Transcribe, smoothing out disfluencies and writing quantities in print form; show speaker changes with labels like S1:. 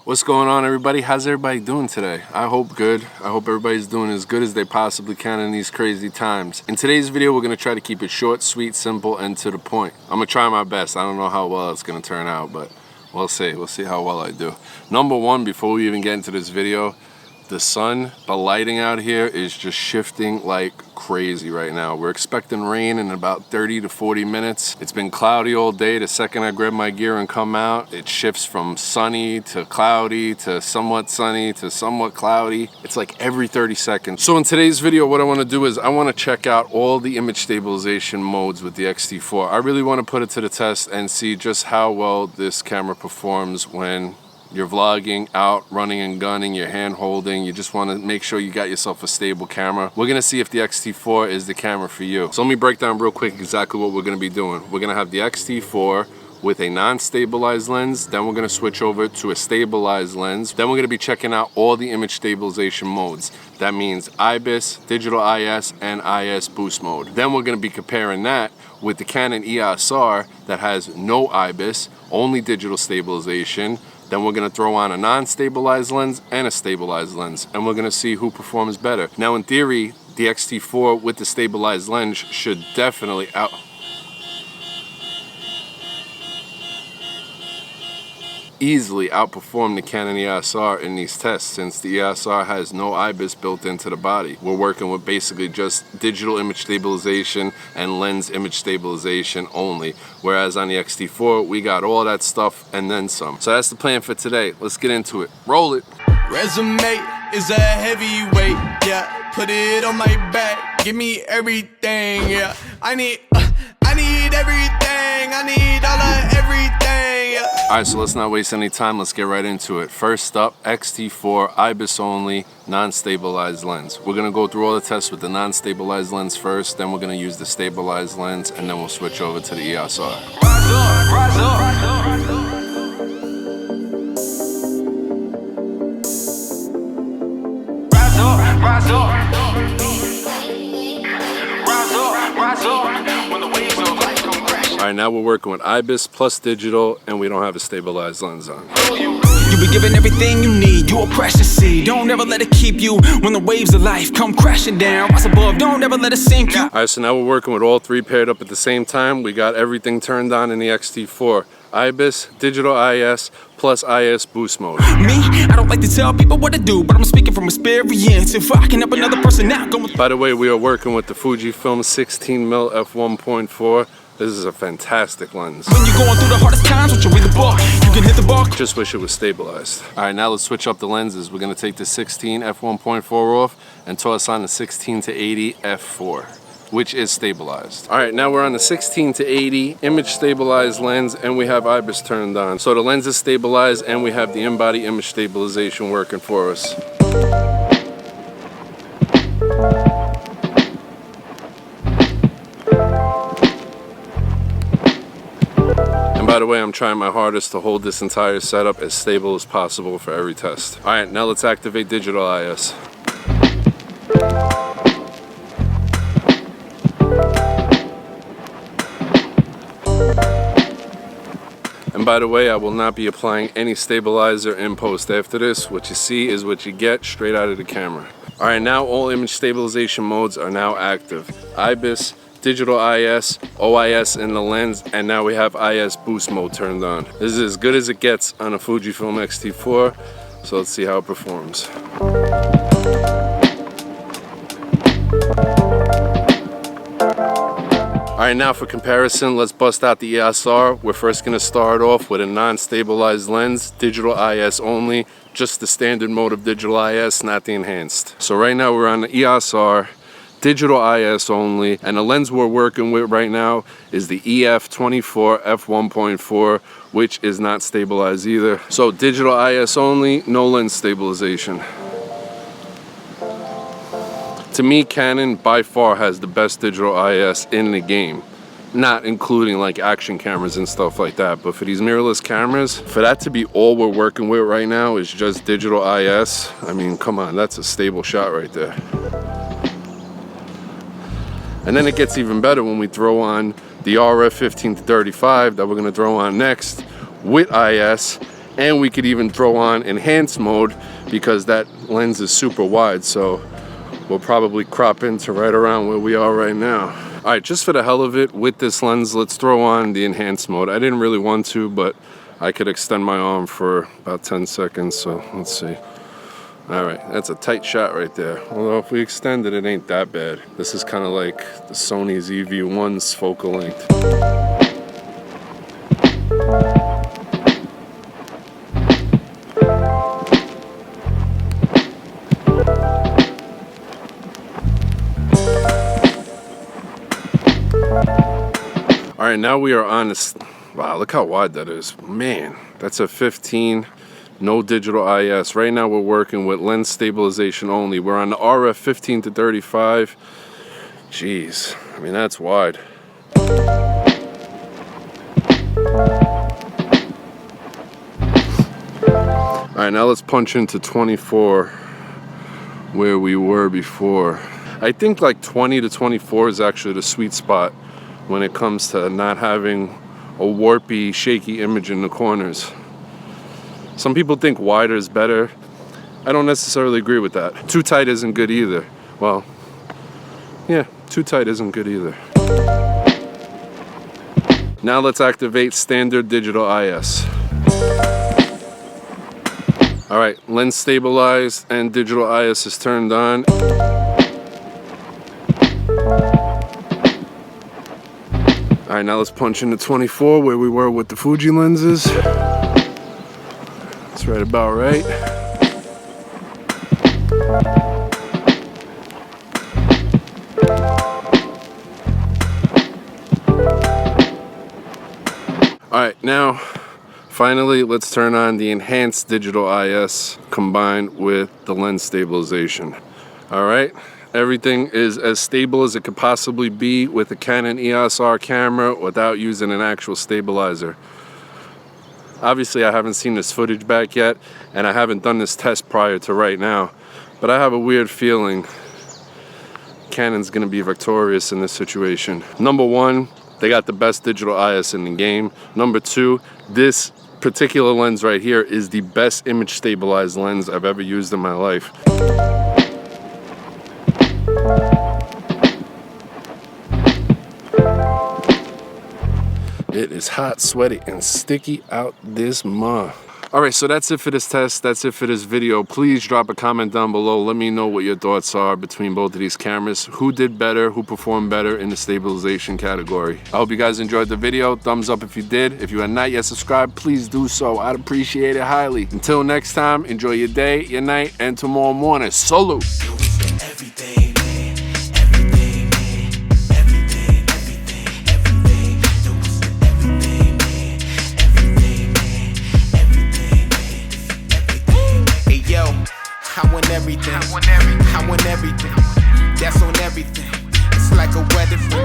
S1: What's going on, everybody? How's everybody doing today? I hope good. I hope everybody's doing as good as they possibly can in these crazy times. In today's video, we're going to try to keep it short, sweet, simple, and to the point. I'm going to try my best. I don't know how well it's going to turn out, but we'll see. We'll see how well I do. Number one, before we even get into this video, the sun, the lighting out here is just shifting like crazy right now. We're expecting rain in about 30 to 40 minutes. It's been cloudy all day. The second I grab my gear and come out, it shifts from sunny to cloudy to somewhat sunny to somewhat cloudy. It's like every 30 seconds. So in today's video, what I want to do is I want to check out all the image stabilization modes with the X-T4. I really want to put it to the test and see just how well this camera performs when you're vlogging, out, running and gunning, you're hand holding, you just want to make sure you got yourself a stable camera. We're going to see if the X-T4 is the camera for you. So let me break down real quick exactly what we're going to be doing. We're going to have the X-T4 with a non-stabilized lens, then we're going to switch over to a stabilized lens, then we're going to be checking out all the image stabilization modes. That means IBIS, digital IS, and IS boost mode. Then we're going to be comparing that with the Canon EOS R that has no IBIS, only digital stabilization. Then we're going to throw on a non-stabilized lens and a stabilized lens, and we're going to see who performs better. Now, in theory, the X-T4 with the stabilized lens should definitely easily outperform the Canon EOS R in these tests, since the EOS R has no IBIS built into the body. We're working with basically just digital image stabilization and lens image stabilization only, whereas on the X-T4 we got all that stuff and then some. So that's the plan for today. Let's get into it. Roll it.
S2: Resume is a heavyweight, yeah. Put it on my back, give me everything, yeah. I need everything, I need all of everything, yeah.
S1: Alright, so let's not waste any time, let's get right into it. First up, X-T4, IBIS only, non-stabilized lens. We're going to go through all the tests with the non-stabilized lens first, then we're going to use the stabilized lens, and then we'll switch over to the EOS R.
S2: Rise up, rise up, rise up, rise up. Rise up, rise up, when the waves of life come crashing.
S1: Alright, now we're working with IBIS plus digital, and we don't have a stabilized lens on.
S2: You be given everything you need, you're a precious seed. Don't ever let it keep you when the waves of life come crashing down. Rise above, don't ever let it sink you.
S1: Alright, so now we're working with all three paired up at the same time. We got everything turned on in the X-T4. IBIS, digital IS, plus IS boost mode.
S2: Me, I don't like to tell people what to do, but I'm speaking from experience. If I can help another person out, go with.
S1: By the way, we are working with the Fujifilm 16mm f1.4. This is a fantastic lens.
S2: When you're going through the hardest times, don't you read the book? You can hit the bar.
S1: Just wish it was stabilized. Alright, now let's switch up the lenses. We're going to take the 16 f1.4 off and toss on the 16 to 80 f4. Which is stabilized. All right, now we're on the 16 to 80 image stabilized lens, and we have IBIS turned on. So the lens is stabilized, and we have the in-body image stabilization working for us. And by the way, I'm trying my hardest to hold this entire setup as stable as possible for every test. All right, now let's activate digital IS. And by the way, I will not be applying any stabilizer in post after this. What you see is what you get straight out of the camera. All right, now all image stabilization modes are now active. IBIS, digital IS, OIS in the lens, and now we have IS boost mode turned on. This is as good as it gets on a Fujifilm X-T4, so let's see how it performs. Alright, now for comparison, let's bust out the EOS R. We're first going to start off with a non-stabilized lens, digital IS only, just the standard mode of digital IS, not the enhanced. So right now we're on the EOS R, digital IS only, and the lens we're working with right now is the EF24 f1.4, which is not stabilized either. So digital IS only, no lens stabilization. To me, Canon by far has the best digital IS in the game. Not including like action cameras and stuff like that, but for these mirrorless cameras, for that to be all we're working with right now is just digital IS, I mean, come on, that's a stable shot right there. And then it gets even better when we throw on the RF 15 to 35 that we're gonna throw on next with IS, And we could even throw on enhanced mode because that lens is super wide, so we'll probably crop into right around where we are right now. All right, just for the hell of it, with this lens, let's throw on the enhanced mode. I didn't really want to, but I could extend my arm for about 10 seconds, so let's see. All right, that's a tight shot right there. Although if we extend it, it ain't that bad. This is kind of like the Sony's EV1's focal length. All right, now we are on this. Wow, look how wide that is. Man, that's a 15, no digital IS. Right now we're working with lens stabilization only. We're on the RF 15 to 35. Jeez, I mean, that's wide. All right, now let's punch into 24 where we were before. I think like 20 to 24 is actually the sweet spot when it comes to not having a warpy, shaky image in the corners. Some people think wider is better. I don't necessarily agree with that. Too tight isn't good either. Well, yeah, too tight isn't good either. Now let's activate standard digital IS. All right, lens stabilized and digital IS is turned on. All right, now let's punch into 24 where we were with the Fuji lenses. That's right about right. All right, now finally let's turn on the enhanced digital IS combined with the lens stabilization. All right. Everything is as stable as it could possibly be with a Canon EOS R camera without using an actual stabilizer. Obviously, I haven't seen this footage back yet, and I haven't done this test prior to right now, but I have a weird feeling Canon's gonna be victorious in this situation. Number one, they got the best digital IS in the game. Number two, this particular lens right here is the best image stabilized lens I've ever used in my life. It is hot, sweaty, and sticky out this month. All right, so that's it for this test. That's it for this video. Please drop a comment down below. Let me know what your thoughts are between both of these cameras. Who did better? Who performed better in the stabilization category? I hope you guys enjoyed the video. Thumbs up if you did. If you are not yet subscribed, please do so. I'd appreciate it highly. Until next time, enjoy your day, your night, and tomorrow morning. Salute.
S3: I want everything. I want everything. That's on everything. It's like a wedding.